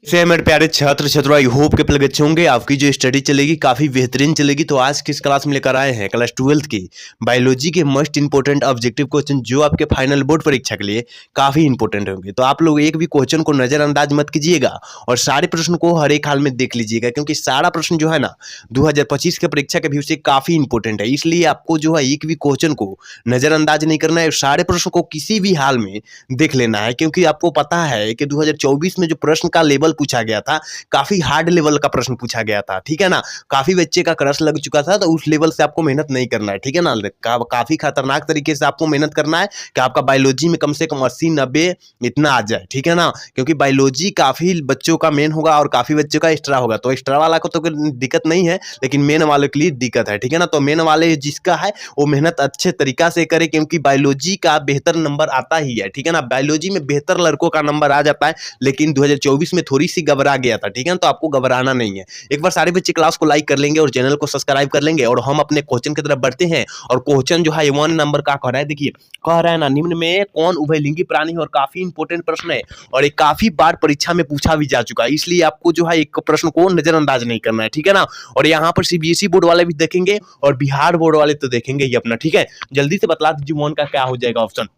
से मेरे प्यारे छात्र छात्रों, आई होप के प्लग अच्छे होंगे। आपकी जो स्टडी चलेगी काफ़ी बेहतरीन चलेगी। तो आज किस क्लास में लेकर आए हैं क्लास 12th की बायोलॉजी के मोस्ट इंपॉर्टेंट ऑब्जेक्टिव क्वेश्चन जो आपके फाइनल बोर्ड परीक्षा के लिए काफ़ी इंपॉर्टेंट होंगे। तो आप लोग एक भी क्वेश्चन को नज़रअंदाज मत कीजिएगा और सारे प्रश्न को हर एक हाल में देख लीजिएगा, क्योंकि सारा प्रश्न जो है ना 2025 के परीक्षा के व्यू से काफ़ी इंपॉर्टेंट है। इसलिए आपको जो है एक भी क्वेश्चन को नज़रअंदाज नहीं करना है, सारे प्रश्न को किसी भी हाल में देख लेना है, क्योंकि आपको पता है कि 2024 में जो प्रश्न का लेवल पूछा गया था काफी हार्ड लेवल का प्रश्न पूछा गया था, ठीक है ना। काफी बच्चे का क्रश लग चुका था, तो उस लेवल से आपको मेहनत नहीं करना है, ठीक है ना। काफी खतरनाक तरीके से आपको मेहनत करना है कि आपका बायोलॉजी में कम से कम 80-90 इतना आ जाए, ठीक है ना। क्योंकि बायोलॉजी काफी बच्चों का मेन होगा और काफी बच्चों का एक्स्ट्रा होगा। तो एक्स्ट्रा वाला को तो दिक्कत नहीं है, लेकिन मेन वाले के लिए दिक्कत है, ठीक है ना। तो मेन वाले जिसका है वो मेहनत अच्छे तरीका से करे, क्योंकि बायोलॉजी का बेहतर नंबर आता ही है, ठीक है ना। बायोलॉजी में बेहतर लड़कों का नंबर आ जाता है, लेकिन 2024 में थोड़ी सी घबरा गया था, ठीक है ना। तो आपको घबराना नहीं है। एक बार सारे बच्चे क्लास को लाइक कर लेंगे और चैनल को सब्सक्राइब कर लेंगे और हम अपने क्वेश्चन की तरफ बढ़ते हैं। और क्वेश्चन जो है 1 नंबर का कह रहा है, देखिए कह रहा है ना, निम्न में कौन उभयलिंगी प्राणी है। और काफी इंपॉर्टेंट प्रश्न है और एक काफी बार परीक्षा में पूछा भी जा चुका है, इसलिए आपको जो है एक प्रश्न को नजरअंदाज नहीं करना है, ठीक है ना। और यहाँ पर सीबीएसई बोर्ड वाले भी देखेंगे और बिहार बोर्ड वाले तो देखेंगे ही अपना, ठीक है। जल्दी से बतला दीजिए 1 का क्या हो जाएगा ऑप्शन।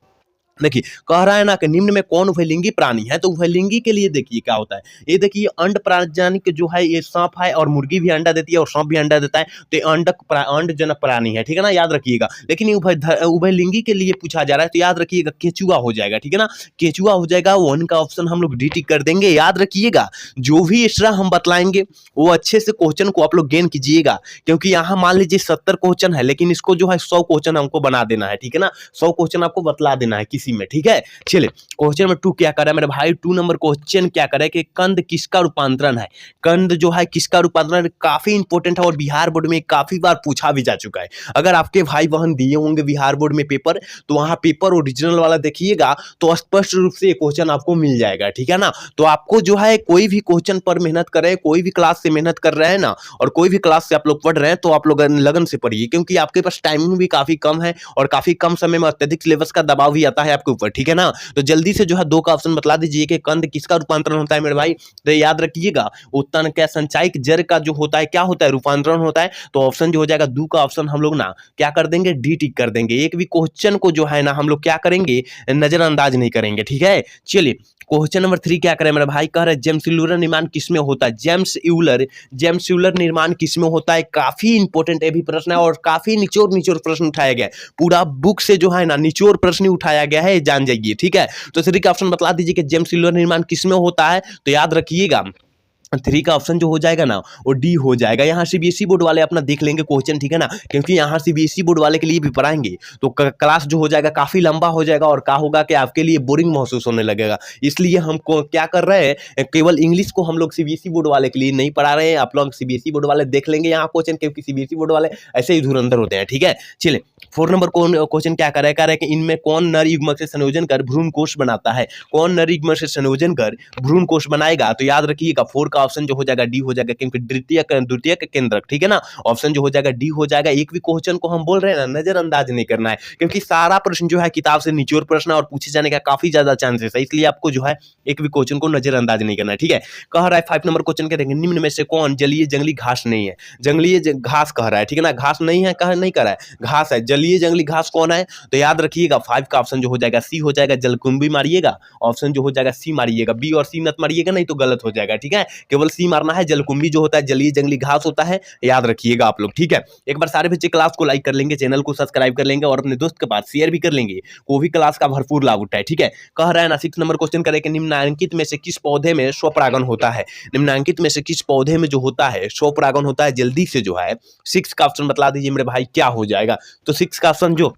देखिए कह रहा है ना कि निम्न में कौन उभयलिंगी प्राणी है। तो उभयलिंगी के लिए देखिए क्या होता है, ये देखिए अंड प्राणिक जो है ये सांप है, और मुर्गी भी अंडा देती है और सांप भी अंडा देता है, तो ये अंडजनक प्राणी है, ठीक है ना, याद रखिएगा। लेकिन ये उभयलिंगी के लिए पूछा जा रहा है, तो याद रखिएगा केचुआ हो जाएगा, ठीक है ना। केचुआ हो जाएगा। 1 का ऑप्शन हम लोग डी टिक कर देंगे। याद रखिएगा जो भी एक्स्ट्रा हम बतलाएंगे वो अच्छे से क्वेश्चन को आप लोग गेन कीजिएगा, क्योंकि यहाँ मान लीजिए 70 क्वेश्चन है, लेकिन इसको जो है 100 क्वेश्चन हमको बना देना है, ठीक है ना। 100 क्वेश्चन आपको बतला देना है किसी में, ठीक है। चलिए क्वेश्चन नंबर 2 क्या कर रहा है मेरे भाई। 2 नंबर क्वेश्चन क्या कर रहा है कि कंद किसका रूपांतरण है। कंद जो है किसका रूपांतरण, काफी इंपॉर्टेंट है और बिहार बोर्ड में काफी बार पूछा भी जा चुका है। अगर आपके भाई बहन दिए होंगे बिहार बोर्ड में पेपर, तो वहां पेपर ओरिजिनल वाला देखिएगा तो स्पष्ट रूप से क्वेश्चन आपको मिल जाएगा, ठीक है ना। तो आपको जो है कोई भी क्वेश्चन पर मेहनत करें, कोई भी क्लास से मेहनत कर रहे हैं ना, और कोई भी क्लास से आप लोग पढ़ रहे हैं, तो आप लोग लगन से पढ़िए, क्योंकि आपके पास टाइमिंग भी काफी कम है और काफी कम समय में अत्यधिक सिलेबस का दबाव भी आता है आपके ऊपर, ठीक है ना। तो जल्दी से जो है 2 का ऑप्शन बतला दीजिए कि कंद किसका रूपांतरण होता है मेरे भाई। तो याद रखिएगा उत्तन क्या संचायक जड़ का जो होता है क्या होता है, रूपांतरण होता है। तो ऑप्शन जो हो जाएगा 2 का ऑप्शन हम लोग ना क्या कर देंगे, डी टिक कर देंगे। एक भी क्वेश्चन को जो है ना हम लोग क्या करेंगे, नजरअंदाज नहीं करेंगे, ठीक है। चलिए क्वेश्चन नंबर 3 क्या करें मेरा भाई। कह रहे जेम्स यूलर निर्माण किसमें होता है। जेम्स यूलर निर्माण किसमें होता है, काफी इंपॉर्टेंट है भी प्रश्न है और काफी निचोड़ प्रश्न उठाया गया है। पूरा बुक से जो है ना निचोड़ प्रश्न उठाया गया है, जान जाइए, ठीक है। तो 3 का ऑप्शन बतला दीजिए कि जेम्स यूलर निर्माण किसमें होता है। तो याद रखिएगा 3 का ऑप्शन जो हो जाएगा ना वो डी हो जाएगा। यहाँ सीबीएसई बोर्ड वाले अपना देख लेंगे क्वेश्चन, ठीक है ना, क्योंकि यहाँ सीबीएसई बोर्ड वाले के लिए भी पढ़ाएंगे तो क्लास जो हो जाएगा काफी लंबा हो जाएगा और क्या होगा कि आपके लिए बोरिंग महसूस होने लगेगा। इसलिए हमको क्या कर रहे हैं, केवल इंग्लिश को हम लोग सीबीएसई बोर्ड वाले के लिए नहीं पढ़ा रहे हैं। आप लोग सीबीएसई बोर्ड वाले देख लेंगे यहाँ क्वेश्चन, क्योंकि सीबीएसई बोर्ड वाले ऐसे ही धुरंधर होते हैं, ठीक है। चलिए 4 नंबर क्वेश्चन क्या कर रहा है कि इनमें कौन नर युग्मक से संयोजन कर भ्रूण कोष बनाता है। कौन नर युग्मक से संयोजन कर भ्रूण कोष बनाएगा। तो याद रखिएगा 4 का ऑप्शन जो हो जाएगा डी हो जाएगा, क्योंकि द्वितीय का केंद्रक, ठीक है ना। ऑप्शन जो हो जाएगा डी हो जाएगा। एक भी क्वेश्चन को हम बोल रहे हैं ना नजरअंदाज नहीं करना है, क्योंकि सारा प्रश्न जो है किताब से निचोड़ प्रश्न और पूछे जाने का काफी ज्यादा चांसेस है, इसलिए आपको जो है एक भी क्वेश्चन को नजरअंदाज नहीं करना है, ठीक है। कह रहा है 5 नंबर क्वेश्चन के देखेंगे निम्न में से कौन जलीय जंगली घास नहीं है। जंगली घास कह रहा है, ठीक है ना, घास नहीं है, कह नहीं कर रहा है, घास है। जलीय जंगली घास कौन है। तो याद रखिएगा 5 का ऑप्शन जो हो जाएगा सी हो जाएगा, जलकुंभी मारिएगा। ऑप्शन जो हो जाएगा सी मारिएगा, बी और सी नत मारिएगा नहीं तो गलत हो जाएगा, ठीक है। केवल सी मारना है। जलकुंभी जो होता है जलीय जंगली घास होता है, याद रखिएगा आप लोग, ठीक है। एक बार सारे बच्चे क्लास को लाइक कर लेंगे, चैनल को सब्सक्राइब कर लेंगे और अपने दोस्त के पास शेयर भी कर लेंगे, वो भी क्लास का भरपूर लाभ उठाए, ठीक है। कह रहा है ना 6 नंबर क्वेश्चन करें कि निम्नांकित में से किस पौधे में स्वपरागण होता है। निम्नांकित में से किस पौधे में जो होता है स्वपरागण होता है। जल्दी से जो है 6 का ऑप्शन बतला दीजिए मेरे भाई क्या हो जाएगा। तो 6 का ऑप्शन जो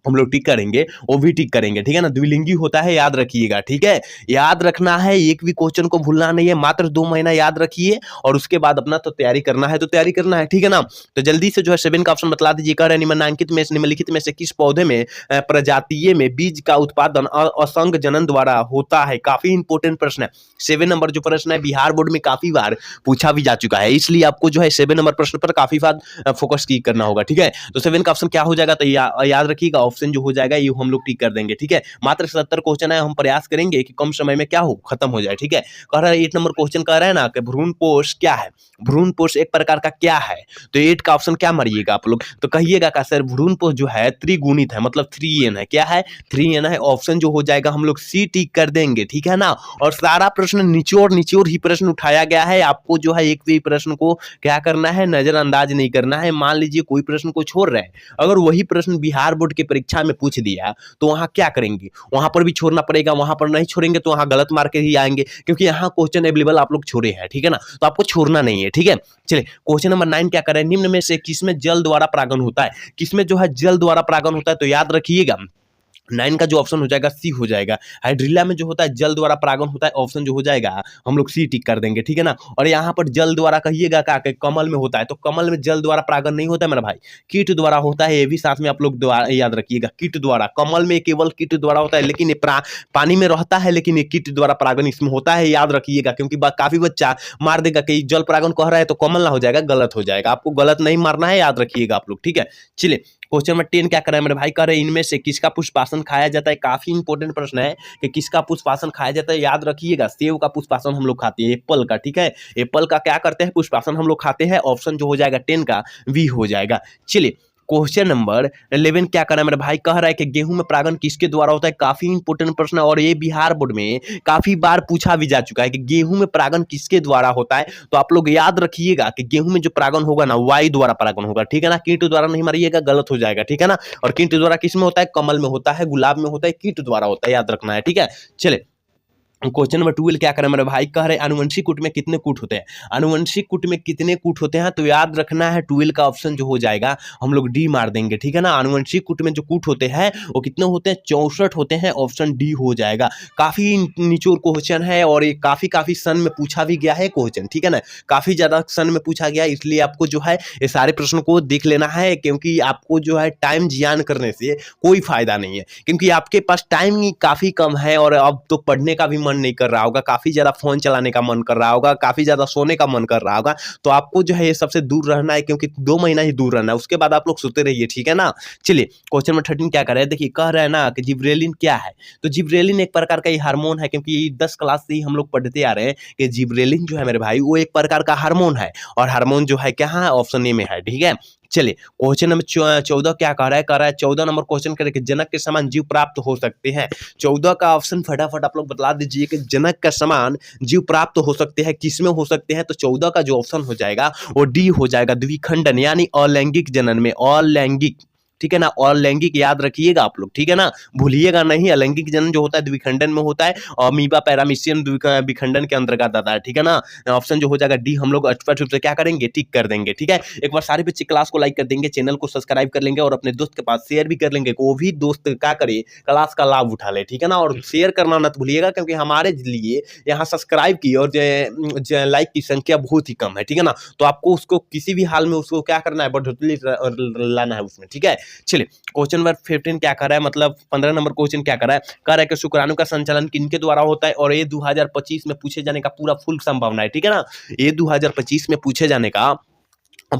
हम लोग टिक करेंगे वो भी टिक करेंगे, ठीक है ना। द्विलिंगी होता है, याद रखिएगा, ठीक है। याद रखना है, एक भी क्वेश्चन को भूलना नहीं है। मात्र 2 महीना याद रखिए और उसके बाद अपना तो तैयारी करना है, तो तैयारी करना है, ठीक है ना। तो जल्दी से जो है 7 का ऑप्शन बतला दीजिए। कह रहे निम्नलिखित में से किस पौधे में प्रजातीय में बीज का उत्पादन असंग जनन द्वारा होता है। काफी इंपॉर्टेंट प्रश्न है। 7 नंबर जो प्रश्न है बिहार बोर्ड में काफी बार पूछा भी जा चुका है, इसलिए आपको जो है 7 नंबर प्रश्न पर काफी बार फोकस करना होगा, ठीक है। तो 7 का ऑप्शन क्या हो जाएगा, तो याद रखिएगा ऑप्शन जो हो जाएगा ये हम लोग टिक कर देंगे। ठीक है, मात्र 70 क्वेश्चन है, हम प्रयास करेंगे कि कम समय में क्या हो, खत्म हो जाए। ठीक है, कह रहा है 8 नंबर क्वेश्चन कह रहा है ना कि भ्रूण पोष क्या है, भ्रूण पोष एक प्रकार का क्या है, तो 8 का ऑप्शन क्या मारिएगा आप लोग, तो कहिएगा का सर भ्रूण पोष जो है त्रिगुणित है, मतलब 3n है, क्या है 3n है, ऑप्शन जो हो जाएगा हम लोग सी टिक कर देंगे। ठीक है ना, और सारा प्रश्न निचोड़ निचोड़ ही प्रश्न उठाया गया है, आपको जो है एक भी प्रश्न को क्या करना है, नजरअंदाज नहीं करना है। मान लीजिए कोई प्रश्न को छोड़ रहे हैं, अगर वही प्रश्न बिहार बोर्ड की परीक्षा में पूछ दिया तो वहां क्या करेंगे, वहां पर भी छोड़ना पड़ेगा, वहां पर नहीं छोड़ेंगे तो वहां गलत मार्क ही आएंगे, क्योंकि यहाँ क्वेश्चन अवेलेबल आप लोग छोड़े हैं। ठीक है ना, तो आपको छोड़ना नहीं है। ठीक है, चलिए क्वेश्चन नंबर 9 क्या करें, निम्न में से किसमें जल द्वारा परागण होता है, किसमें जो है जल द्वारा परागण होता है, तो याद रखिएगा 9 का जो ऑप्शन हो जाएगा सी हो जाएगा। हाइड्रिला में जो होता है जल द्वारा परागण होता है, ऑप्शन जो हो जाएगा हम लोग सी टिक कर देंगे। ठीक है ना, और यहाँ पर जल द्वारा कहिएगा क्या कि कमल में होता है, तो कमल में जल द्वारा परागण नहीं होता है मेरा भाई, कीट द्वारा होता है, ये भी साथ में आप लोग याद रखिएगा, कीट द्वारा। कमल में केवल कीट द्वारा होता है, लेकिन ये पानी में रहता है, लेकिन ये कीट द्वारा परागण इसमें होता है, याद रखिएगा, क्योंकि काफी बच्चा मार देगा कि जल परागण कह रहा है तो कमल ना हो जाएगा, गलत हो जाएगा, आपको गलत नहीं मारना है, याद रखिएगा आप लोग। ठीक है, चलिए क्वेश्चन नंबर 10 क्या कर रहे हैं मेरे भाई, कह रहे हैं इनमें से किसका पुष्पासन खाया जाता है, काफी इंपॉर्टेंट प्रश्न है कि किसका पुष्पासन खाया जाता है, याद रखिएगा सेब का पुष्पासन हम लोग खाते हैं, एप्पल का। ठीक है, एप्पल का क्या करते हैं, पुष्पासन हम लोग खाते हैं, ऑप्शन जो हो जाएगा 10 का वी हो जाएगा। चलिए क्वेश्चन नंबर 11 क्या कर रहा है मेरे भाई, कह रहा है कि गेहूं में परागण किसके द्वारा होता है, काफी इंपोर्टेंट प्रश्न है, और ये बिहार बोर्ड में काफी बार पूछा भी जा चुका है कि गेहूं में परागण किसके द्वारा होता है, तो आप लोग याद रखिएगा कि गेहूं में जो परागण होगा ना वायु द्वारा परागण होगा। ठीक है ना, कीट द्वारा नहीं मारिएगा, गलत हो जाएगा। ठीक है ना, और कीट द्वारा किस में होता है, कमल में होता है, गुलाब में होता है, कीट द्वारा होता है, याद रखना है। ठीक है, चले क्वेश्चन नंबर 12 क्या करें मेरे भाई, कह रहे अनुवंशिक कूट में कितने कूट होते हैं, अनुवंशिक कूट में कितने कूट होते हैं, तो याद रखना है 12 का ऑप्शन जो हो जाएगा हम लोग डी मार देंगे। ठीक है ना, अनुवंशिक कूट में जो कूट होते हैं वो कितने होते हैं, 64 होते हैं, ऑप्शन डी हो जाएगा। काफी निचोड़ क्वेश्चन है, और ये काफी सन में पूछा भी गया है क्वेश्चन। ठीक है ना, काफी ज्यादा सन में पूछा गया, इसलिए आपको जो है ये सारे प्रश्नों को देख लेना है, क्योंकि आपको जो है टाइम जियान करने से कोई फायदा नहीं है, क्योंकि आपके पास टाइम ही काफी कम है, और अब तो पढ़ने का भी मन नहीं कर रहा होगा, काफी ज्यादा फोन चलाने का मन कर रहा होगा, काफी ज्यादा सोने का मन कर रहा होगा, तो आपको जो है ये सबसे दूर रहना है, क्योंकि 2 महीना ही दूर रहना है, उसके बाद आप लोग सोते रहिए। ठीक है ना, चलिए क्वेश्चन नंबर 13 क्या कर रहे हैं, देखिए कह रहे हैं ना कि जिब्रेलिन क्या है, तो जिब्रेलिन एक प्रकार का हार्मोन है, क्योंकि 10 क्लास से ही हम लोग पढ़ते आ रहे हैं कि जिब्रेलिन जो है मेरे भाई वो एक प्रकार का हार्मोन है, और हार्मोन जो है क्या है, ऑप्शन ए में है। ठीक है, चलिए क्वेश्चन नंबर 14 क्या कह रहा है 14 नंबर क्वेश्चन करे कि जनक के समान जीव प्राप्त हो सकते हैं, 14 का ऑप्शन फटाफट आप लोग बता दीजिए कि जनक का समान जीव प्राप्त हो सकते हैं, किसमें हो सकते हैं, तो 14 का जो ऑप्शन हो जाएगा वो डी हो जाएगा, द्विखंडन यानी अलैंगिक जनन में, अलैंगिक। ठीक है ना, अलैंगिक याद रखिएगा आप लोग। ठीक है ना, भूलिएगा नहीं, अलैंगिक जनन जो होता है द्विखंडन में होता है, और अमीबा पैरामीशियम द्विखंडन के अंतर्गत आता है। ठीक है ना, ऑप्शन जो हो जाएगा डी हम लोग स्पष्ट रूप से क्या करेंगे, टिक कर देंगे। ठीक है, एक बार सारे बच्चे क्लास को लाइक कर देंगे, चैनल को सब्सक्राइब कर लेंगे, और अपने दोस्त के पास शेयर भी कर लेंगे, वो भी दोस्त क्या करे, क्लास का लाभ उठा ले। ठीक है ना, और शेयर करना मत भूलिएगा, क्योंकि हमारे लिए यहाँ सब्सक्राइब की और लाइक की संख्या बहुत ही कम है। ठीक है ना, तो आपको उसको किसी भी हाल में उसको क्या करना है, बढ़ोतरी लाना है उसमें। ठीक है, चलिए क्वेश्चन नंबर 15 क्या कर रहा है, मतलब 15 नंबर क्वेश्चन क्या कर रहा है, कह रहा है कि शुक्राणु का संचालन किनके द्वारा होता है, और ये 2025 में पूछे जाने का पूरा फुल संभावना है। ठीक है ना, ये 2025 में पूछे जाने का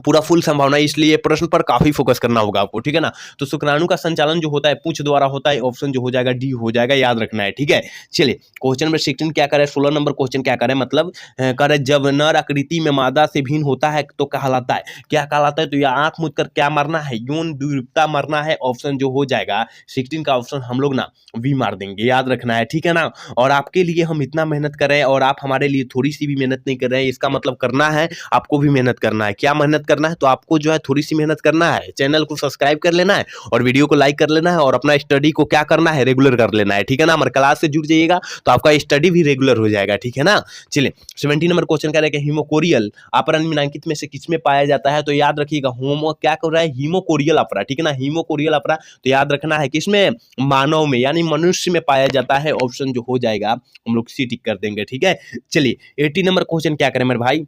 पूरा फुल संभावना है, इसलिए प्रश्न पर काफी फोकस करना होगा आपको। ठीक है ना, तो शुक्राणु का संचालन जो होता है पूंछ द्वारा होता है, ऑप्शन जो हो जाएगा डी हो जाएगा, याद रखना है। ठीक है, चलिए क्वेश्चन नंबर 16 क्या करे, 16 नंबर क्वेश्चन क्या करे, मतलब करे जब नर आकृति में मादा से भिन्न होता है तो कहलाता है, क्या कहलाता है, तो यह आंख मूंद कर क्या मरना है, यौन द्विरूपता मरना है, ऑप्शन जो हो जाएगा 16 का ऑप्शन हम लोग ना वी मार देंगे, याद रखना है। ठीक है ना, और आपके लिए हम इतना मेहनत कर रहे हैं, और आप हमारे लिए थोड़ी सी भी मेहनत नहीं कर रहे हैं, इसका मतलब करना है आपको भी मेहनत करना है। क्या मेहनत करना है, तो आपको जो है थोड़ी सी मेहनत करना है, चैनल को सब्सक्राइब कर लेना है, और वीडियो को लाइक कर लेना है, और अपना स्टडी को क्या करना है, रेगुलर कर लेना है। ठीक है ना, हमारे क्लास से जुड़ जाइएगा तो आपका स्टडी भी रेगुलर हो जाएगा। ठीक है ना, चलिए 17 नंबर क्वेश्चन कह रहे हैं कि हीमोकोरियल अपरा निम्नलिखित में से किसमें पाया जाता है, तो याद रखिएगा होमो क्या कर रहा है, हीमोकोरियल अपरा। ठीक है ना, हीमोकोरियल अपरा तो याद रखना है किसमें, मानव में यानी मनुष्य में पाया जाता है, ऑप्शन जो हो जाएगा हम लोग सी टिक कर देंगे। ठीक है, चलिए 18 नंबर क्वेश्चन क्या करें मेरे भाई,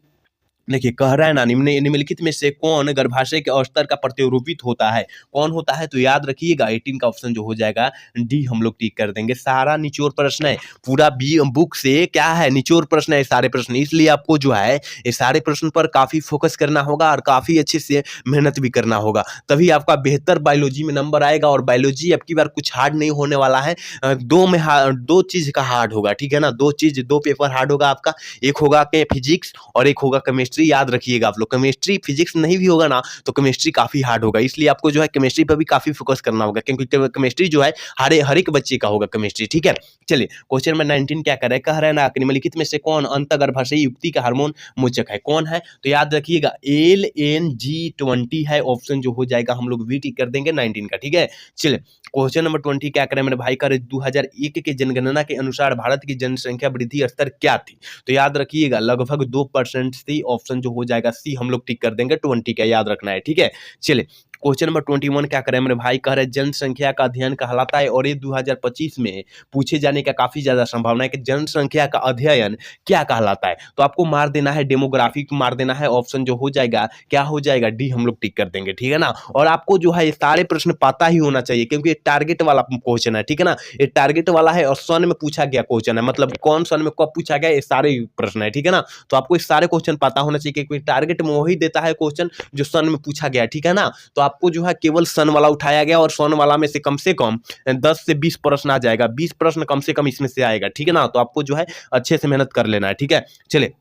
देखिए कह रहा है ना, निम्नलिखित में से कौन गर्भाशय के स्तर का प्रत्यारोपित होता है, कौन होता है? तो याद रखिएगा 18 का ऑप्शन जो हो जाएगा डी हम लोग टिक कर देंगे। सारा निचोड़ प्रश्न है, पूरा बी बुक से क्या है, निचोड़ प्रश्न है सारे प्रश्न, इसलिए आपको जो है ये सारे प्रश्न पर काफी फोकस करना होगा और काफी अच्छे से मेहनत भी करना होगा, तभी आपका बेहतर बायोलॉजी में नंबर आएगा। और बायोलॉजी अब की बार कुछ हार्ड नहीं होने वाला है, दो चीज का हार्ड होगा, ठीक है ना, दो पेपर हार्ड होगा आपका, एक होगा के फिजिक्स और एक होगा केमिस्ट्री। याद रखिएगा आप लोग, केमिस्ट्री फिजिक्स नहीं भी होगा ना तो केमिस्ट्री काफी हार्ड होगा, इसलिए आपको जो है केमिस्ट्री पर भी काफी फोकस करना होगा, क्योंकि केमिस्ट्री जो है हर एक बच्चे का होगा केमिस्ट्री, ठीक है। चलिए क्वेश्चन नंबर 19 क्या कर रहा है, कह रहा है ना निम्नलिखित में से कौन अंतर्गर्भाशयी युक्ति का हार्मोन मोचक है, कौन है? तो याद रखिएगा LNG20 है, ऑप्शन जो हो जाएगा हम लोग वी टिक कर देंगे 19 का, ठीक है। चलिए क्वेश्चन नंबर 20 क्या करें मेरे भाई, कर 2001 के जनगणना के अनुसार भारत की जनसंख्या वृद्धि स्तर क्या थी? तो याद रखिएगा लगभग 2% थी, ऑप्शन जो हो जाएगा सी हम लोग टिक कर देंगे 20 का, याद रखना है, ठीक है। चलिए क्वेश्चन नंबर 21 क्या करें मेरे भाई, कह रहे जनसंख्या का अध्ययन कहलाता है, और ये 2025 में पूछे जाने का काफी ज्यादा संभावना है कि जनसंख्या का अध्ययन क्या कहलाता है। तो आपको मार देना है डेमोग्राफी को मार देना है, ऑप्शन जो हो जाएगा क्या हो जाएगा डी हम लोग टिक कर देंगे, ठीक है ना। और आपको जो है ये सारे प्रश्न पता ही होना चाहिए, क्योंकि ये टारगेट वाला क्वेश्चन है, ठीक है ना, ये टारगेट वाला है और सन में पूछा गया क्वेश्चन है, मतलब कौन सन में कब पूछा गया, ये सारे प्रश्न है, ठीक है ना। तो आपको ये सारे क्वेश्चन पता होना चाहिए, क्योंकि टारगेट में वही देता है क्वेश्चन जो सन में पूछा गया, ठीक है ना। तो आपको जो है केवल सन वाला उठाया गया, और सन वाला में से कम 10 से 20 प्रश्न आ जाएगा, 20 प्रश्न कम से कम इसमें से आएगा, ठीक है ना। तो आपको जो है अच्छे से मेहनत कर लेना है, ठीक है। चलिए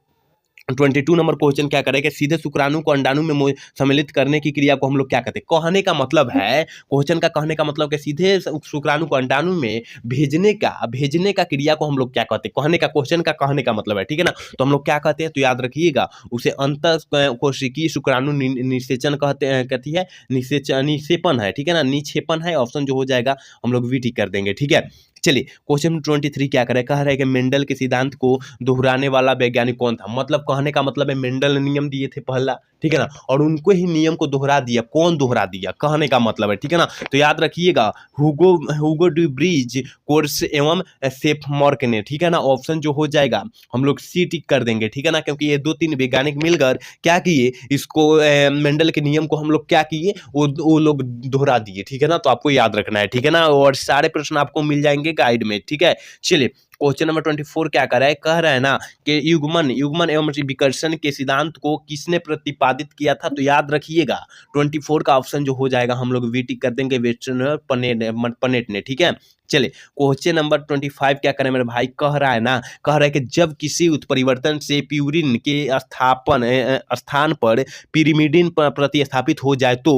22 नंबर क्वेश्चन क्या करेंगे, सीधे शुक्राणु को अंडाणु में सम्मिलित करने की क्रिया को हम लोग क्या कहते हैं? कहने का मतलब है, क्वेश्चन का कहने का मतलब कि सीधे शुक्राणु को अंडाणु में भेजने का क्रिया को हम लोग क्या कहते हैं? कहने का, क्वेश्चन का कहने का मतलब है, ठीक है ना। तो हम लोग क्या कहते हैं? तो याद रखिएगा उसे अंतर कोशिकीय शुक्राणु निषेचन कहते हैं, कहती है निक्षेपण है, ठीक है ना, निक्षेपण है, ऑप्शन जो हो जाएगा हम लोग वी टिक कर देंगे, ठीक है। चलिए क्वेश्चन 23 क्या करें, कह रहे हैं कि मेंडल के सिद्धांत को दोहराने वाला वैज्ञानिक कौन था? मतलब कहने का मतलब है मेंडल ने नियम दिए थे पहला, ठीक है ना, और उनको ही नियम को दोहरा दिया, कौन दोहरा दिया कहने का मतलब है, ठीक है ना। तो याद रखिएगा हुगो डी ब्रिज, कोर्स एवं सेफमार्क ने, ठीक है ना, ऑप्शन जो हो जाएगा हम लोग सी टिक कर देंगे, ठीक है ना, क्योंकि ये 2-3 वैज्ञानिक मिलकर क्या किए, इसको मेंडल के नियम को हम लोग क्या किए, वो लोग दोहरा दिए, ठीक है ना। तो आपको याद रखना है, ठीक है ना, और सारे प्रश्न आपको मिल जाएंगे गाइड में, ठीक है। चलिए क्वेश्चन नंबर 24 क्या कर रहा है, कह रहा है ना कि युग्मन एवं विकर्षण के सिद्धांत को किसने प्रतिपादित किया था? तो याद रखिएगा 24 का ऑप्शन जो हो जाएगा हम लोग वी टिक कर देंगे, वेस्टर्न पनेट ने, ठीक है। चलिए क्वेश्चन नंबर 25 क्या करें मेरे भाई, कह रहा है ना, कह रहा है कि जब किसी उत्परिवर्तन से प्यूरिन के स्थान पर पिरिमिडिन प्रतिस्थापित हो जाए तो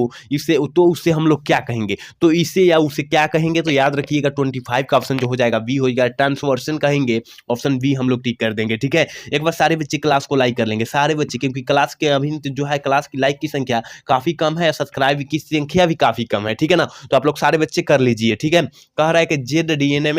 उससे हम लोग क्या कहेंगे? तो इसे या उसे क्या कहेंगे? तो याद रखिएगा 25 का ऑप्शन जो हो जाएगा बी हो जाएगा, ट्रांसवर्सन कहेंगे, ऑप्शन बी हम लोग टिक कर देंगे, ठीक है। एक बार सारे बच्चे क्लास को लाइक कर लेंगे, सारे बच्चे, क्योंकि क्लास के अभी जो है क्लास की लाइक की संख्या काफी कम है, सब्सक्राइब की संख्या भी काफी कम है, ठीक है ना। तो आप लोग सारे बच्चे कर लीजिए, ठीक है। कह रहा है कि जेड डीएनए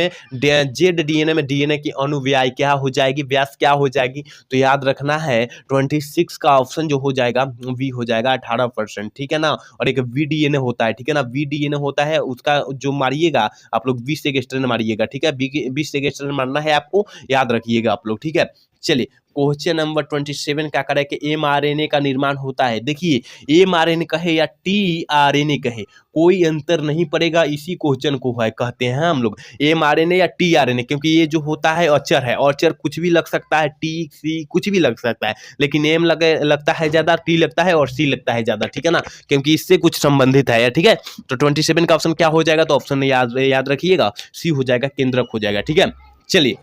में डीएनए की अनुव्याय क्या हो जाएगी, व्यास क्या हो जाएगी? तो याद रखना है 26 का ऑप्शन जो हो जाएगा वी हो जाएगा 18%, ठीक है ना। और एक वीडीएनए होता है, ठीक है ना, वीडीएनए होता है, उसका जो मारिएगा आप लोग 20 से स्ट्रेन मारिएगा, ठीक है, 20 से स्ट्रेन मारना है आपको, याद रखिएगा आप लोग, ठीक है। चलिए क्वेश्चन नंबर 27 क्या करें कि एमआरएनए का निर्माण होता है, देखिए एमआरएनए कहे या टीआरएनए कहे कोई अंतर नहीं पड़ेगा, इसी क्वेश्चन को है कहते हैं हम लोग एमआरएनए या टीआरएनए, क्योंकि ये जो होता है अचर है, अचर कुछ भी लग सकता है, टी सी कुछ भी लग सकता है, लेकिन एम लगता है ज्यादा, टी लगता है और सी लगता है ज्यादा, ठीक है ना, क्योंकि इससे कुछ संबंधित है, ठीक है। तो 27 का ऑप्शन क्या हो जाएगा? तो ऑप्शन याद रखिएगा सी हो जाएगा, केंद्रक हो जाएगा, ठीक है। चलिए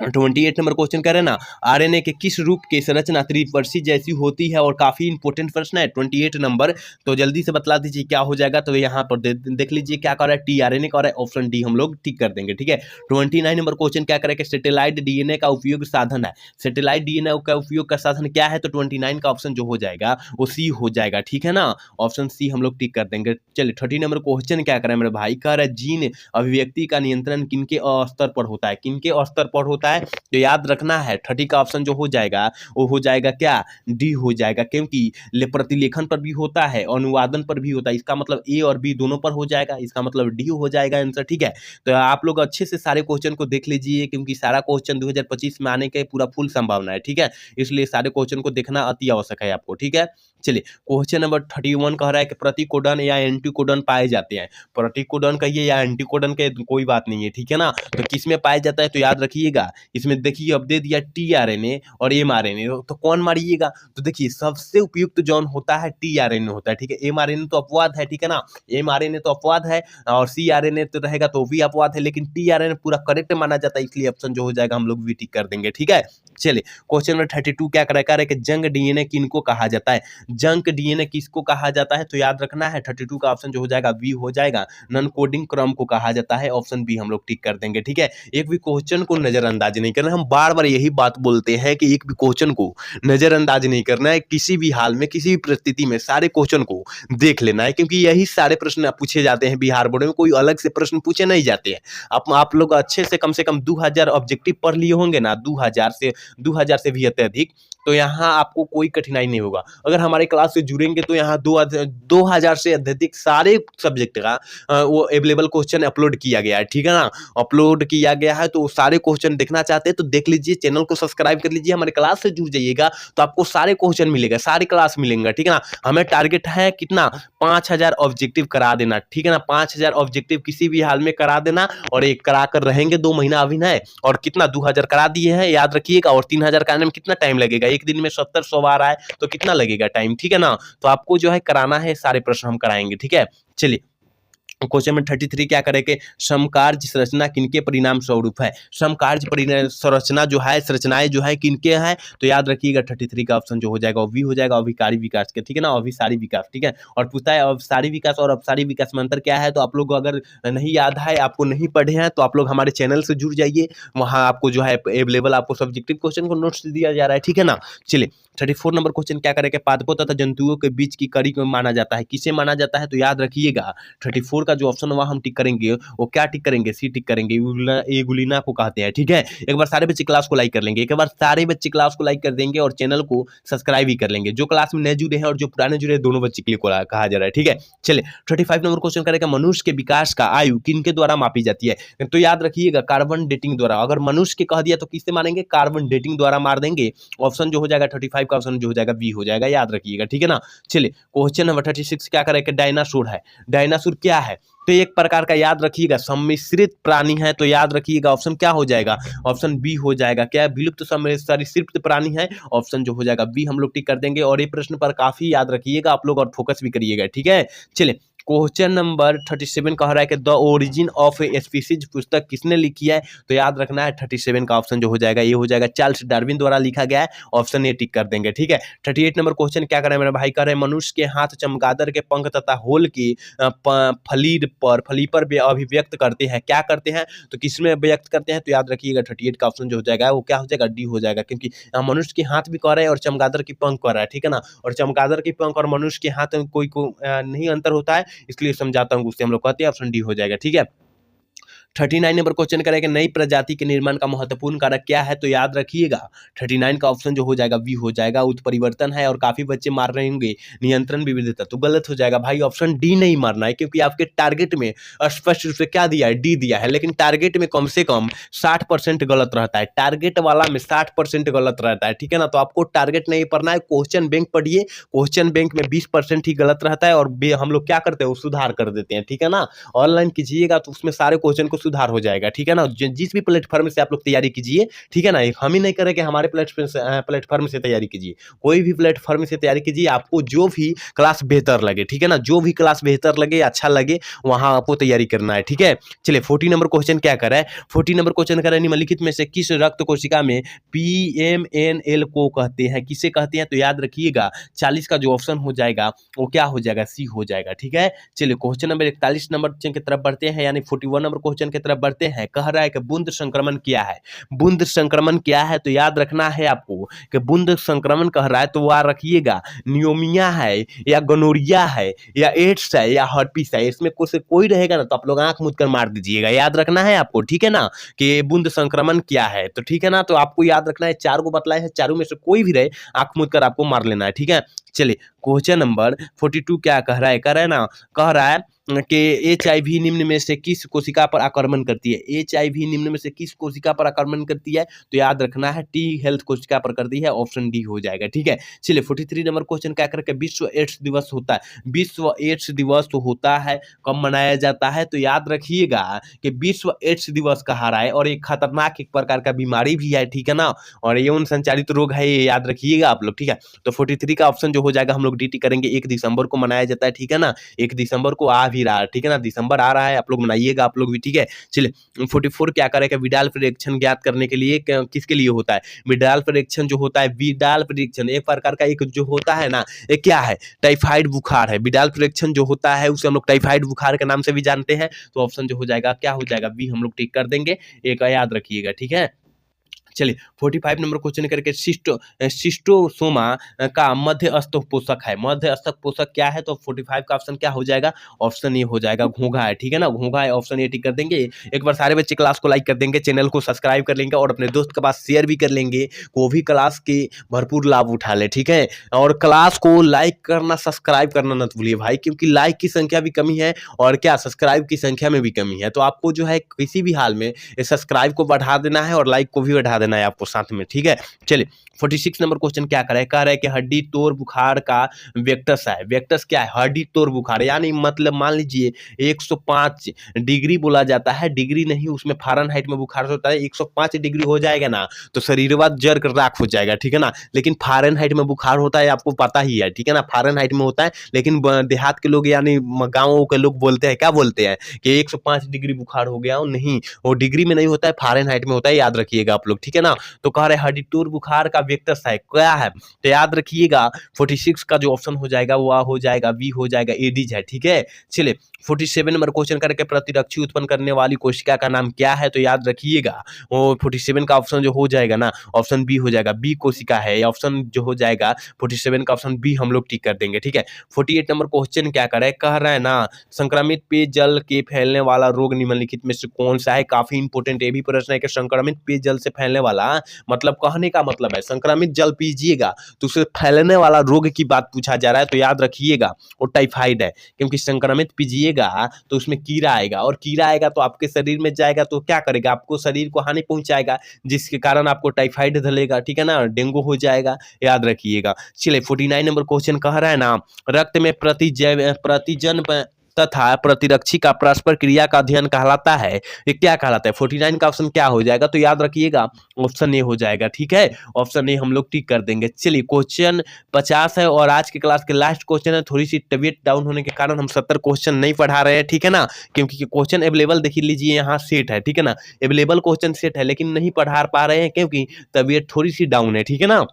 28 नंबर क्वेश्चन कर रहे हैं ना, आरएनए के किस रूप की संरचना त्रिपर्शी जैसी होती है? और काफी इंपोर्टेंट प्रश्न है 28 नंबर, तो जल्दी से बतला दीजिए क्या हो जाएगा। तो यहाँ पर देख लीजिए क्या कर रहा है, टीआरएनए का, ऑप्शन डी हम लोग टिक कर देंगे, ठीक है। 29 नंबर क्वेश्चन क्या करें कि सैटेलाइट डीएनए का उपयोग साधन है, सैटेलाइट डीएनए का उपयोग का साधन क्या है? तो 29 का ऑप्शन जो हो जाएगा वो सी हो जाएगा, ठीक है ना, ऑप्शन सी हम लोग टिक कर देंगे। चलिए 30 नंबर क्वेश्चन क्या करें मेरे भाई, कह रहा है जीन अभिव्यक्ति का नियंत्रण किनके स्तर पर होता है, किनके स्तर पर होता सकता है, तो याद रखना है 30 का ऑप्शन जो हो जाएगा वो हो जाएगा क्या, डी हो जाएगा, क्योंकि प्रतिलेखन पर भी होता है, अनुवादन पर भी होता है, इसका मतलब ए और बी दोनों पर हो जाएगा, इसका मतलब डी हो जाएगा आंसर। ठीक है, तो आप लोग अच्छे से सारे क्वेश्चन को देख लीजिए, क्योंकि सारा क्वेश्चन 2025 में आने के पूरा फुल संभावना है। ठीक है, इसलिए सारे क्वेश्चन को देखना अति आवश्यक है आपको। ठीक है, चलिए क्वेश्चन नंबर 31 कह रहा है कि प्रतिकोडन या एंटीकोडन पाए जाते हैं। प्रतिकोडन कहिए या एंटीकोडन के कोई बात नहीं है, ठीक है ना। तो किस में पाया जाता है, तो याद रखिएगा, इसमें देखिए अब दे दिया टीआरएनए और एमआरएनए, तो कौन मारिएगा, तो देखिए सबसे उपयुक्त जौन होता है टीआरएनए होता है। ठीक है, एमआरएनए तो अपवाद है, ठीक है ना, एमआरएनए तो अपवाद है और सीआरएनए तो रहेगा तो भी अपवाद है, लेकिन टीआरएनए पूरा करेक्ट माना जाता है, इसलिए ऑप्शन जो हो जाएगा हम लोग भी टिक कर देंगे। ठीक है, चलिए क्वेश्चन नंबर 32 क्या कह रहा है कि जंग डीएनए किनको कहा जाता है, जंक डीएनए किसको कहा जाता है, तो याद रखना है 32 का ऑप्शन जो हो जाएगा बी हो जाएगा, नॉन कोडिंग क्रम को कहा जाता है, ऑप्शन बी हम लोग टिक कर देंगे। ठीक है, एक भी क्वेश्चन को नजरअंदाज नहीं करना, हम बार बार यही बात बोलते हैं कि एक भी क्वेश्चन को नजरअंदाज नहीं करना है, किसी भी हाल में किसी भी परिस्थिति में सारे क्वेश्चन को देख लेना है, क्योंकि यही सारे प्रश्न पूछे जाते हैं बिहार बोर्ड में, कोई अलग से प्रश्न पूछे नहीं जाते हैं। आप लोग अच्छे से कम 2000 ऑब्जेक्टिव पढ़ लिए होंगे ना, 2000 से भी अत्यधिक, तो यहाँ आपको कोई कठिनाई नहीं होगा। अगर हमारे क्लास से जुड़ेंगे तो यहाँ 2000 से अधिक सारे सब्जेक्ट का वो अवेलेबल क्वेश्चन अपलोड किया गया है। ठीक है ना, अपलोड किया गया है, तो सारे क्वेश्चन देखना चाहते हैं तो देख लीजिए, चैनल को सब्सक्राइब कर लीजिए, हमारे क्लास से जुड़ जाइएगा तो आपको सारे क्वेश्चन मिलेगा, सारी क्लास मिलेंगे। ठीक है ना, हमें टारगेट है कितना, 5000 ऑब्जेक्टिव करा देना। ठीक है ना, 5000 ऑब्जेक्टिव किसी भी हाल में करा देना, और एक करा कर रहेंगे 2 महीना अभिनय, और कितना 2000 करा दिए हैं याद रखिएगा, और 3000 कराने में कितना टाइम लगेगा, एक दिन में 70-100 बार आए तो कितना लगेगा टाइम। ठीक है ना, तो आपको जो है कराना है, सारे प्रश्न हम कराएंगे। ठीक है, चलिए क्वेश्चन में 33 क्या करें कि समकार्य संरचना किनके परिणाम स्वरूप है, समकार्य संरचना जो है, संरचनाएं जो है किनके हैं, तो याद रखिएगा 33 का ऑप्शन जो हो जाएगा वो भी हो जाएगा अभिकारी विकास के। ठीक है ना, अभिसारी विकास। ठीक है, और पूछता है अभिसारी विकास और अपसारी विकास में अंतर क्या है, तो आप लोग अगर नहीं याद है, आपको नहीं पढ़े हैं, तो आप लोग हमारे चैनल से जुड़ जाइए, वहाँ आपको जो है अवेलेबल आपको सब्जेक्टिव क्वेश्चन को नोट्स दिया जा रहा है। ठीक है ना, चलिए 34 नंबर क्वेश्चन क्या करें कि पादपों तथा जंतुओं के बीच की कड़ी को माना जाता है, किसे माना जाता है, तो याद रखिएगा 34 का जो ऑप्शन हुआ हम टिक करेंगे, वो क्या टिक करेंगे, सी टिक करेंगे, एगुलिना को कहते हैं। ठीक है, एक बार सारे बच्चे क्लास को लाइक कर लेंगे, एक बार सारे बच्चे क्लास को लाइक कर देंगे और चैनल को सब्सक्राइब भी कर लेंगे, जो क्लास में नए जुड़े हैं और जो पुराने जुड़े हैं दोनों बच्चे के लिए कहा जा रहा है। ठीक है, चलिए 35 नंबर क्वेश्चन करेगा मनुष्य के विकास का आयु किनके द्वारा मापी जाती है, तो याद रखिएगा कार्बन डेटिंग द्वारा, अगर मनुष्य के कह दिया तो किससे मानेंगे, कार्बन डेटिंग द्वारा मार देंगे, ऑप्शन जो हो जाएगा 35 का ऑप्शन जो हो जाएगा बी हो जाएगा, याद रखिएगा। ठीक है ना, चलिए क्वेश्चन नंबर 36 क्या करें कि डायनासोर है, डायनासोर क्या है, तो एक प्रकार का याद रखिएगा सम्मिश्रित प्राणी है, तो याद रखिएगा ऑप्शन क्या हो जाएगा, ऑप्शन बी हो जाएगा, क्या विलुप्त सरीसृप प्राणी है, ऑप्शन जो हो जाएगा बी हम लोग टिक कर देंगे, और ये प्रश्न पर काफी याद रखिएगा आप लोग और फोकस भी करिएगा। ठीक है, चलिए क्वेश्चन नंबर 37 कह रहा है कि the origin of a species पुस्तक किसने लिखी है, तो याद रखना है 37 का ऑप्शन जो हो जाएगा ये हो जाएगा चार्ल्स डार्विन द्वारा लिखा गया है, ऑप्शन ए टिक कर देंगे। ठीक है, 38 नंबर क्वेश्चन क्या कर रहे हैं मेरा भाई, कर रहे हैं मनुष्य के हाथ चमगादड़ के पंख तथा होल की फली पर अभिव्यक्त करते हैं, क्या करते हैं, तो किसमें व्यक्त करते हैं, तो याद रखिएगा 38 का ऑप्शन जो हो जाएगा वो क्या हो जाएगा, डी हो जाएगा, क्योंकि मनुष्य के हाथ भी कह रहा है और चमगादड़ की पंख कह रहा है। ठीक है ना, और चमगादड़ की पंख और मनुष्य के हाथ में कोई नहीं अंतर होता है, इसलिए समझाता हूँ, उससे हम लोग कहते हैं ऑप्शन डी हो जाएगा। ठीक है, 39 नंबर क्वेश्चन करेंगे नई प्रजाति के निर्माण का महत्वपूर्ण कारक क्या है, तो याद रखिएगा 39 का ऑप्शन जो हो जाएगा बी हो जाएगा, उत्परिवर्तन है, और काफी बच्चे मार रहे होंगे नियंत्रण विविधता, तो गलत हो जाएगा भाई, ऑप्शन डी नहीं मारना है, क्योंकि आपके टारगेट में स्पष्ट रूप से क्या दिया है, डी दिया है, लेकिन टारगेट में कम से कम 60% गलत रहता है, टारगेट वाला में 60% गलत रहता है। ठीक है ना, तो आपको टारगेट नहीं पढ़ना है, क्वेश्चन बैंक पढ़िए, क्वेश्चन बैंक में 20% ही गलत रहता है, और हम लोग क्या करते हैं, वो सुधार कर देते हैं। ठीक है ना, ऑनलाइन कीजिएगा तो उसमें सारे क्वेश्चन को सुधार हो जाएगा। ठीक है ना, जिस भी प्लेटफॉर्म से आप लोग तैयारी कीजिए, ठीक है ना, हम ही नहीं करें कि हमारे प्लेटफॉर्म से तैयारी कीजिए, कोई भी प्लेटफॉर्म से तैयारी कीजिए, आपको जो भी क्लास बेहतर लगे, ठीक है ना, जो भी क्लास बेहतर लगे, अच्छा लगे, वहां आपको तैयारी करना है। ठीक है, चलिए 40 नंबर क्वेश्चन क्या कर रहा है, 40 नंबर क्वेश्चन कर रहा है निम्नलिखित में से किस रक्त कोशिका में PMNL को कहते हैं, किसे कहते हैं, तो याद रखिएगा 40 का जो ऑप्शन हो जाएगा वो क्या हो जाएगा, सी हो जाएगा। ठीक है, चलिए क्वेश्चन नंबर 41 नंबर की तरफ बढ़ते हैं, यानी 41 नंबर क्वेश्चन क्वेश्चन की तरफ बढ़ते हैं। कह रहा है कि बूंद संक्रमण क्या है। बूंद संक्रमण क्या है तो याद रखना है आपको कि बूंद संक्रमण कह रहा है तो वह रखिएगा नियोमिया है या गोनोरिया है या एड्स है या हर्पिस है, इसमें कोई रहेगा ना तो आप लोग आंख मूंद कर मार दीजिएगा। याद रखना है आपको, ठीक है ना, कि बूंद संक्रमण क्या है। तो ठीक है ना, तो आपको याद रखना है, चार को बतलाए हैं, चारों में से कोई भी रहे आंख मूंद कर आपको मार लेना है, ठीक है। चलिए क्वेश्चन नंबर 42 क्या कह रहा है, कह रहा है कि HIV निम्न में से किस कोशिका पर आक्रमण करती है। HIV निम्न में से किस कोशिका पर आक्रमण करती है तो याद रखना है टी हेल्थ कोशिका पर करती है, ऑप्शन डी हो जाएगा, ठीक है। चलिए 43 नंबर क्वेश्चन क्या करके विश्व एड्स दिवस होता है। विश्व एड्स दिवस तो होता है, कब मनाया जाता है तो याद रखिएगा कि विश्व एड्स दिवस कहा रहा है और एक खतरनाक एक प्रकार का बीमारी भी है, ठीक है ना, और यौन संचालित रोग है, ये याद रखिएगा आप लोग, ठीक है। तो 43 का ऑप्शन जो हो जाएगा हम लोग DT करेंगे, 1 दिसंबर को मनाया जाता है, ठीक है ना, 1 दिसंबर को आ भी रहा है, ठीक है ना, दिसंबर आ रहा है, आप लोग मनाइएगा आप लोग भी, ठीक है। चलिए 44 क्या करेगा, विडाल परीक्षण ज्ञात करने के लिए किसके लिए होता है। विडाल परीक्षण जो होता है, विडाल परीक्षण एक प्रकार का एक जो होता है ना, ये क्या है, टाइफाइड बुखार है। विडाल परीक्षण जो होता है उसे हम लोग टाइफाइड बुखार के नाम से भी जानते हैं। तो ऑप्शन जो हो जाएगा क्या हो जाएगा, बी हम लोग टिक कर देंगे, एक याद रखिएगा, ठीक है। चलिए 45 नंबर क्वेश्चन करके शिस्टोसोमा का मध्यस्थ पोषक है। मध्यस्थ पोषक क्या है तो 45 का ऑप्शन क्या हो जाएगा, ऑप्शन ए हो जाएगा घोंघा है, ठीक है ना, घोंघा है, ऑप्शन ए टिक कर देंगे। एक बार सारे बच्चे क्लास को लाइक कर देंगे, चैनल को सब्सक्राइब कर लेंगे और अपने दोस्त के पास शेयर भी कर लेंगे, वो भी क्लास के भरपूर लाभ उठा ले, ठीक है। और क्लास को लाइक करना सब्सक्राइब करना न भूलिए भाई, क्योंकि लाइक की संख्या भी कमी है और क्या सब्सक्राइब की संख्या में भी कमी है। तो आपको जो है किसी भी हाल में सब्सक्राइब को बढ़ा देना है और लाइक को भी बढ़ा देना है आपको साथ में, ठीक है। चलिए 46 नंबर क्वेश्चन क्या कह रहा है कि हड्डी तोड़ बुखार का वेक्टस है। वेक्टस क्या है, हड्डी तोड़ बुखार, यानी मतलब मान लीजिए 105 डिग्री बोला जाता है, डिग्री नहीं उसमें फ़ारेनहाइट में बुखार होता है, 105 डिग्री हो जाएगा ना तो शरीरवा जर कर राख हो जाएगा, ठीक है ना। लेकिन फ़ारेनहाइट में बुखार होता है आपको पता ही है, ठीक है ना, फ़ारेनहाइट में होता है। लेकिन देहात के लोग यानी गाँव के लोग बोलते हैं, क्या बोलते हैं कि 105 डिग्री बुखार हो गया, नहीं वो डिग्री में नहीं होता है, फ़ारेनहाइट में होता है, याद रखिएगा आप लोग, ठीक है ना। तो कह रहे हड्डी तोड़ बुखार का वेक्टस है, क्या है तो याद रखिएगा 46 का जो ऑप्शन हो जाएगा वो हो जाएगा बी हो जाएगा, एडीज है, ठीक है। चलिए 47 नंबर क्वेश्चन करके प्रतिरक्षी उत्पन्न करने वाली कोशिका का नाम क्या है तो याद रखिएगा वो 47 का ऑप्शन जो हो जाएगा ना ऑप्शन बी हो जाएगा, बी कोशिका है, ऑप्शन जो हो जाएगा 47 का ऑप्शन बी हम लोग टिक कर देंगे, ठीक है। 48 नंबर क्वेश्चन क्या कर रहा है, कह रहा है ना संक्रमित पेयजल के फैलने वाला रोग निम्नलिखित में से कौन सा है। काफी इंपोर्टेंट ये भी प्रश्न है कि संक्रमित पेयजल से फैलने वाला, मतलब कहने का मतलब है संक्रमित जल पीजिएगा तो उससे फैलने वाला रोग की बात पूछा जा रहा है। तो याद रखिएगा वो टाइफाइड है, क्योंकि संक्रमित पीजिएगा तो उसमें कीड़ा आएगा और कीड़ा आएगा तो आपके शरीर में जाएगा तो क्या करेगा, आपको शरीर को हानि पहुंचाएगा, जिसके कारण आपको टाइफाइड धलेगा, ठीक है ना, डेंगू हो जाएगा, याद रखिएगा। चलिए 49 नंबर क्वेश्चन कह रहा है ना रक्त में प्रतिजन तथा प्रतिरक्षी का परस्पर क्रिया का अध्ययन कहलाता है, ये क्या कहलाता है। 49 का ऑप्शन क्या हो जाएगा तो याद रखिएगा ऑप्शन ए हो जाएगा, ठीक है, ऑप्शन ए हम लोग टिक कर देंगे। चलिए क्वेश्चन 50 है और आज के क्लास के लास्ट क्वेश्चन है। थोड़ी सी तबीयत डाउन होने के कारण हम 70 क्वेश्चन नहीं पढ़ा रहे हैं, ठीक है ना, क्योंकि क्वेश्चन अवेलेबल देख लीजिए यहाँ सेट है, ठीक है ना, अवेलेबल क्वेश्चन सेट है, लेकिन नहीं पढ़ा पा रहे हैं क्योंकि तबीयत थोड़ी सी डाउन है, ठीक है ना।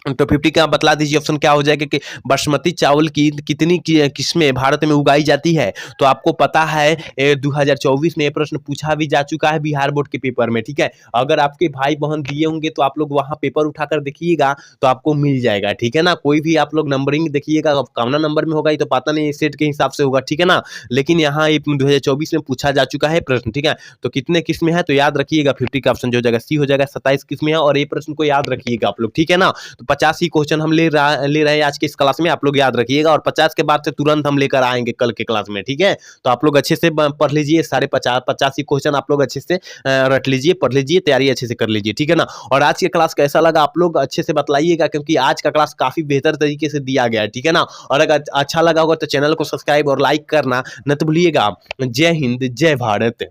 तो 50 का बतला दीजिए ऑप्शन क्या हो जाएगा कि बासमती चावल की कितनी किस्में भारत में उगाई जाती है। तो आपको पता है 2024 में ये प्रश्न पूछा भी जा चुका है बिहार बोर्ड के पेपर में, ठीक है। अगर आपके भाई बहन दिए होंगे तो आप लोग वहां पेपर उठाकर देखिएगा तो आपको मिल जाएगा, ठीक है ना। कोई भी आप लोग नंबरिंग देखिएगा कौना नंबर में होगा ये तो पता नहीं, सेट के हिसाब से होगा, ठीक है ना। लेकिन यहाँ 2024 में पूछा जा चुका है प्रश्न, ठीक है। तो कितने किस्में हैं तो याद रखिएगा 50 का ऑप्शन जो हो जाएगा सी हो जाएगा, 27 किस्में हैं और ये प्रश्न को याद रखिएगा आप लोग, ठीक है ना। तो 50 ही क्वेश्चन हम ले रहे हैं आज के इस क्लास में, आप लोग याद रखिएगा। और 50 के बाद से तुरंत हम लेकर आएंगे कल के क्लास में, ठीक है। तो आप लोग अच्छे से पढ़ लीजिए, सारे 50 ही क्वेश्चन आप लोग अच्छे से रट लीजिए, पढ़ लीजिए, तैयारी अच्छे से कर लीजिए, ठीक है ना। और आज की क्लास कैसा लगा आप लोग अच्छे से बतलाइएगा, क्योंकि आज का क्लास काफी बेहतर तरीके से दिया गया है, ठीक है ना। और अगर अच्छा लगा होगा तो चैनल को सब्सक्राइब और लाइक करना न तो भूलिएगा। जय हिंद, जय भारत।